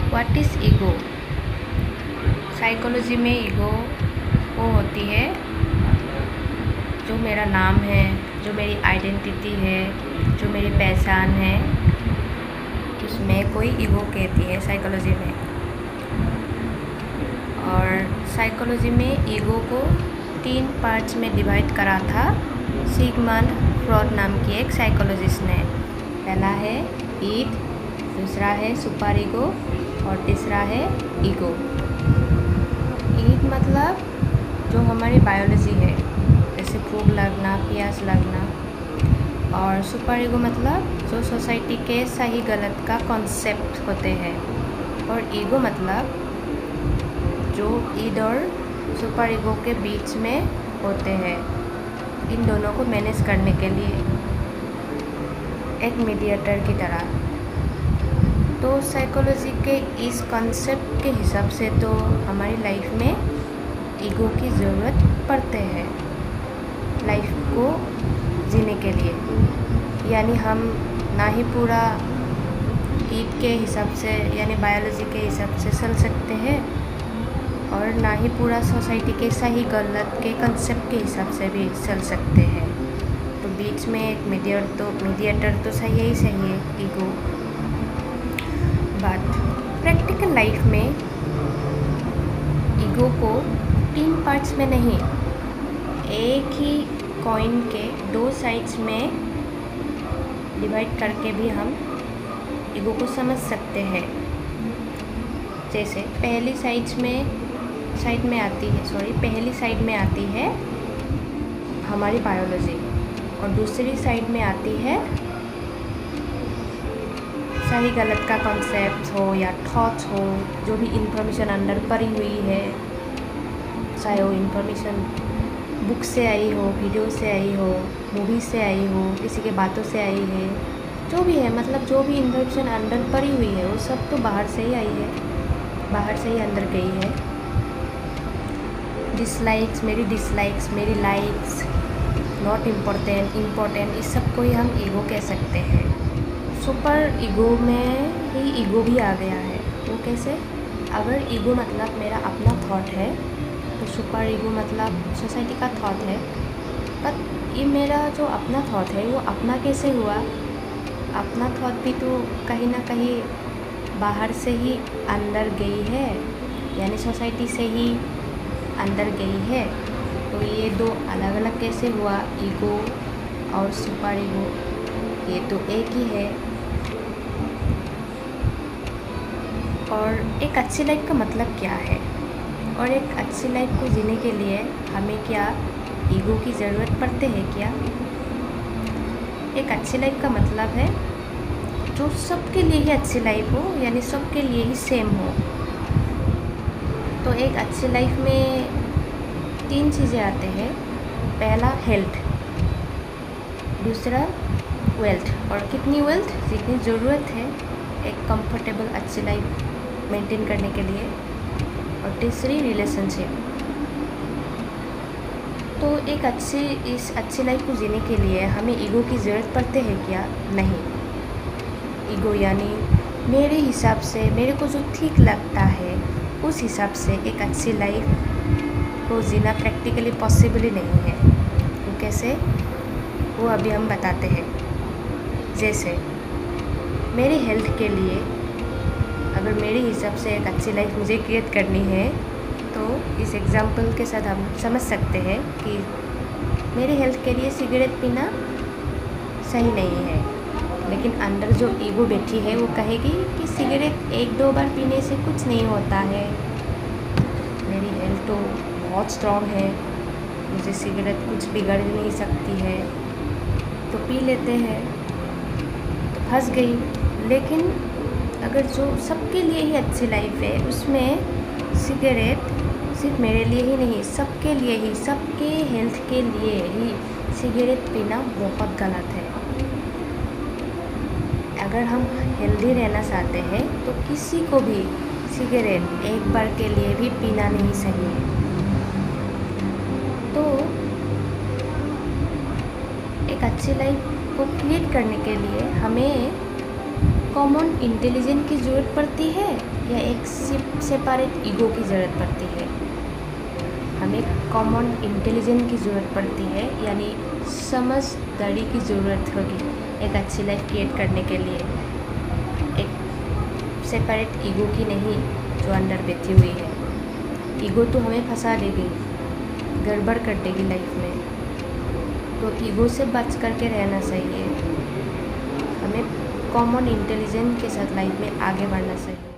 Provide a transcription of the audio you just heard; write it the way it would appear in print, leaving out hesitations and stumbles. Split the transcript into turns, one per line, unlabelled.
What is ego? Psychology में ego वो होती है जो मेरा नाम है, जो मेरी आइडेंटिटी है, जो मेरी पहचान है, उसमें कोई ईगो कहती है साइकोलॉजी में। और साइकोलॉजी में ईगो को 3 पार्ट्स में डिवाइड करा था सिगमंड फ्रॉड नाम की एक साइकोलॉजिस्ट ने। पहला है ईड, दूसरा है सुपर ईगो और तीसरा है ईगो। ईड मतलब जो हमारी बायोलॉजी है, जैसे भूख लगना, प्यास लगना, और सुपर ईगो मतलब जो सोसाइटी के सही गलत का कॉन्सेप्ट होते हैं। और ईगो मतलब जो ईड और सुपर ईगो के बीच में होते हैं, इन दोनों को मैनेज करने के लिए एक मीडिएटर की तरह। तो साइकोलॉजी के इस कॉन्सेप्ट के हिसाब से तो हमारी लाइफ में ईगो की ज़रूरत पड़ते हैं लाइफ को जीने के लिए। यानी हम ना ही पूरा ईद के हिसाब से यानी बायोलॉजी के हिसाब से चल सकते हैं और ना ही पूरा सोसाइटी के सही गलत के कंसेप्ट के हिसाब से भी चल सकते हैं। तो बीच में एक मीडिएटर तो सही ही सही है ईगो। बट प्रैक्टिकल लाइफ में ईगो को 3 पार्ट्स में नहीं, एक ही कॉइन के 2 साइड्स में डिवाइड करके भी हम ईगो को समझ सकते हैं। जैसे पहली साइड में आती है हमारी बायोलॉजी और दूसरी साइड में आती है सही गलत का कॉन्सेप्ट हो या थॉट्स हो, जो भी इंफॉर्मेशन अंदर पड़ी हुई है, चाहे वो इंफॉर्मेशन बुक से आई हो, वीडियो से आई हो, मूवी से आई हो, किसी के बातों से आई है, जो भी है, मतलब जो भी इंफॉर्मेशन अंदर पड़ी हुई है वो सब तो बाहर से ही आई है, बाहर से ही अंदर गई है। डिसलाइक्स, मेरी लाइक्स, नॉट इम्पोर्टेंट, इस सब को ही हम ईगो कह सकते हैं। सुपर ईगो में ही ईगो भी आ गया है। वो कैसे? अगर ईगो मतलब मेरा अपना थॉट है तो सुपर ईगो मतलब सोसाइटी का थॉट है। बट ये मेरा जो अपना थॉट है वो अपना कैसे हुआ? अपना थॉट भी तो कहीं ना कहीं बाहर से ही अंदर गई है, यानी सोसाइटी से ही अंदर गई है। तो ये 2 अलग अलग कैसे हुआ? ईगो और सुपर ईगो ये तो एक ही है। और एक अच्छी लाइफ का मतलब क्या है? और एक अच्छी लाइफ को जीने के लिए हमें क्या ईगो की ज़रूरत पड़ती है क्या? एक अच्छी लाइफ का मतलब है जो सबके लिए ही अच्छी लाइफ हो, यानी सबके लिए ही सेम हो। तो एक अच्छी लाइफ में 3 चीज़ें आते हैं। पहला हेल्थ, दूसरा वेल्थ, और कितनी वेल्थ? जितनी ज़रूरत है एक कंफर्टेबल अच्छी लाइफ मेंटेन करने के लिए, और तीसरी रिलेशनशिप। तो एक इस अच्छी लाइफ को जीने के लिए हमें ईगो की ज़रूरत पड़ती है क्या? नहीं। ईगो यानी मेरे हिसाब से, मेरे को जो ठीक लगता है उस हिसाब से एक अच्छी लाइफ को जीना प्रैक्टिकली पॉसिबल ही नहीं है। वो कैसे? वो अभी हम बताते हैं। जैसे मेरी हेल्थ के लिए अगर मेरे हिसाब से एक अच्छी लाइफ मुझे क्रिएट करनी है तो इस एग्ज़ाम्पल के साथ हम समझ सकते हैं कि मेरे हेल्थ के लिए सिगरेट पीना सही नहीं है, लेकिन अंदर जो ईगो बैठी है वो कहेगी कि सिगरेट 1-2 बार पीने से कुछ नहीं होता है, मेरी हेल्थ तो बहुत स्ट्रॉन्ग है, मुझे सिगरेट कुछ बिगड़ नहीं सकती है, तो पी लेते हैं। तो फंस गई। लेकिन अगर जो सबके लिए ही अच्छी लाइफ है उसमें सिगरेट सिर्फ मेरे लिए ही नहीं, सबके लिए ही, सबके हेल्थ के लिए ही सिगरेट पीना बहुत गलत है। अगर हम हेल्दी रहना चाहते हैं तो किसी को भी सिगरेट एक बार के लिए भी पीना नहीं सही है। तो एक अच्छी लाइफ को क्रिएट करने के लिए हमें कॉमन इंटेलिजेंस की ज़रूरत पड़ती है या एक सेपरेट ईगो की ज़रूरत पड़ती है? हमें कॉमन इंटेलिजेंस की ज़रूरत पड़ती है, यानी समझदारी की ज़रूरत होगी एक अच्छी लाइफ क्रिएट करने के लिए, एक सेपरेट ईगो की नहीं जो अंदर बैठी हुई है। ईगो तो हमें फंसा देगी, गड़बड़ कर देगी लाइफ में, तो ईगो से बच करके रहना चाहिए। हमें कॉमन इंटेलिजेंस के साथ लाइफ में आगे बढ़ना चाहिए।